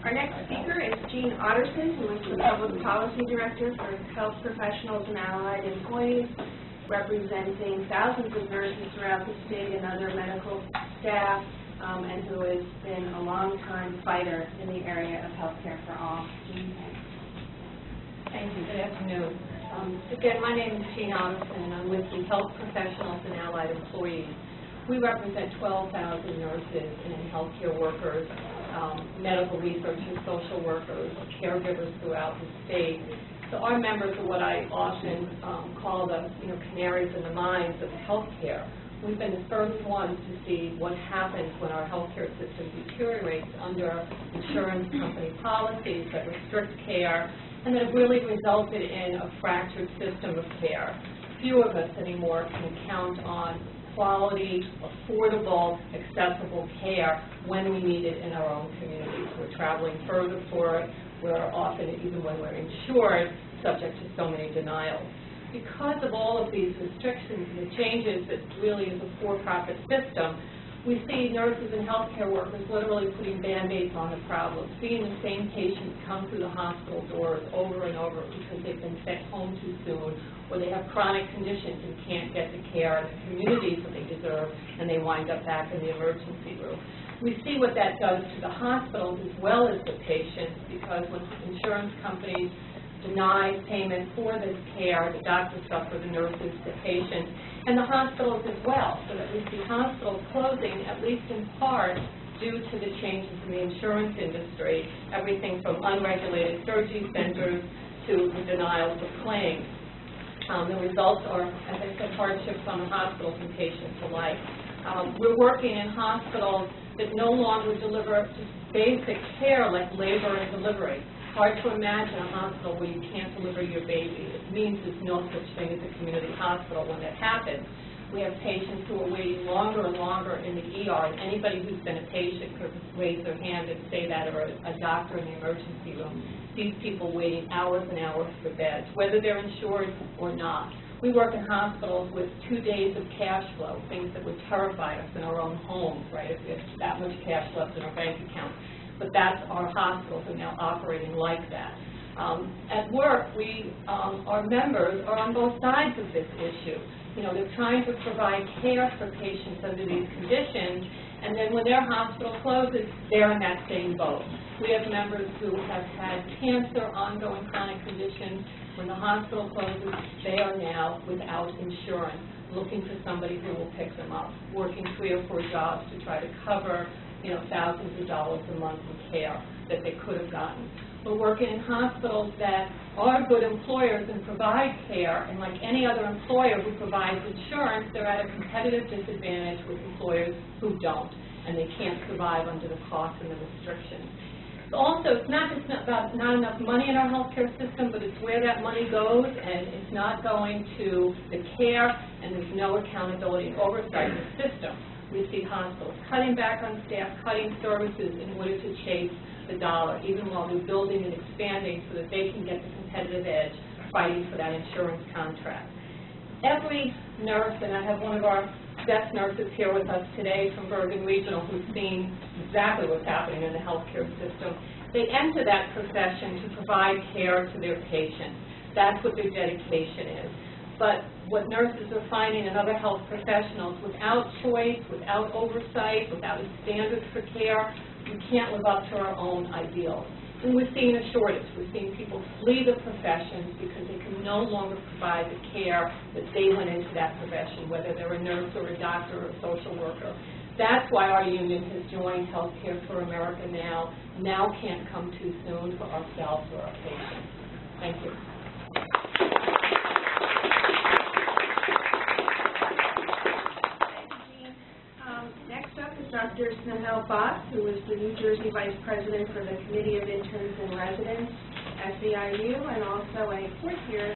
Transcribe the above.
Our next speaker is Jeanne Oterson, who is the Public Policy Director for Health Professionals and Allied Employees, representing thousands of nurses throughout the state and other medical staff, and who has been a long-time fighter in the area of healthcare for all. Jeanne, thanks. Thank you. Good afternoon. Again, my name is Jeanne Oterson, and I'm with the Health Professionals and Allied Employees. We represent 12,000 nurses and healthcare workers, medical researchers, social workers, caregivers throughout the state. So our members are what I often call the canaries in the mines of healthcare. We've been the first ones to see what happens when our healthcare system deteriorates under insurance company policies that restrict care and that have really resulted in a fractured system of care. Few of us anymore can count on quality, affordable, accessible care when we need it in our own communities. We're traveling further for it. We're often, even when we're insured, subject to so many denials. Because of all of these restrictions and the changes that really is a for-profit system, we see nurses and healthcare workers literally putting Band-Aids on the problem, seeing the same patients come through the hospital doors over and over because they've been sent home too soon, or they have chronic conditions and can't get the care in the communities that they deserve, and they wind up back in the emergency room. We see what that does to the hospitals as well as the patients, because when insurance companies deny payment for this care, the doctors suffer, the nurses, the patients, and the hospitals as well, so that we see hospitals closing, at least in part, due to the changes in the insurance industry, everything from unregulated surgery centers to the denials of claims. The results are, as I said, hardships on the hospitals and patients alike. We're working in hospitals that no longer deliver just basic care like labor and delivery. Hard to imagine a hospital where you can't deliver your baby. It means there's no such thing as a community hospital when that happens. We have patients who are waiting longer and longer in the ER, and anybody who's been a patient could raise their hand and say that, or a doctor in the emergency room. These people waiting hours and hours for beds, whether they're insured or not. We work in hospitals with 2 days of cash flow, things that would terrify us in our own homes, right, if we have that much cash left in our bank account. But that's our hospitals are now operating like that. At work, our members are on both sides of this issue. They're trying to provide care for patients under these conditions, and then when their hospital closes, they're in that same boat. We have members who have had cancer, ongoing chronic conditions. When the hospital closes, they are now without insurance, looking for somebody who will pick them up, working 3 or 4 jobs to try to cover thousands of dollars a month in care that they could have gotten. We're working in hospitals that are good employers and provide care, and like any other employer who provides insurance, they're at a competitive disadvantage with employers who don't, and they can't survive under the costs and the restrictions. Also, it's not just about not enough money in our healthcare system, but it's where that money goes, and it's not going to the care, and there's no accountability and oversight in the system. We see hospitals cutting back on staff, cutting services in order to chase the dollar, even while they're building and expanding so that they can get the competitive edge fighting for that insurance contract. Every nurse, and I have one of our best nurses here with us today from Bergen Regional who's seen exactly what's happening in the healthcare system, they enter that profession to provide care to their patients. That's what their dedication is. But what nurses are finding and other health professionals, without choice, without oversight, without a standard for care, we can't live up to our own ideals. And we're seeing a shortage. We're seeing people flee the professions because they can no longer provide the care that they went into that profession, whether they're a nurse or a doctor or a social worker. That's why our union has joined Healthcare for America Now. Now can't come too soon for ourselves or our patients. Thank you. Next up is Dr. Snehal Bhatt, who is the New Jersey Vice President for the Committee of Interns and Residents at SEIU, and also a fourth-year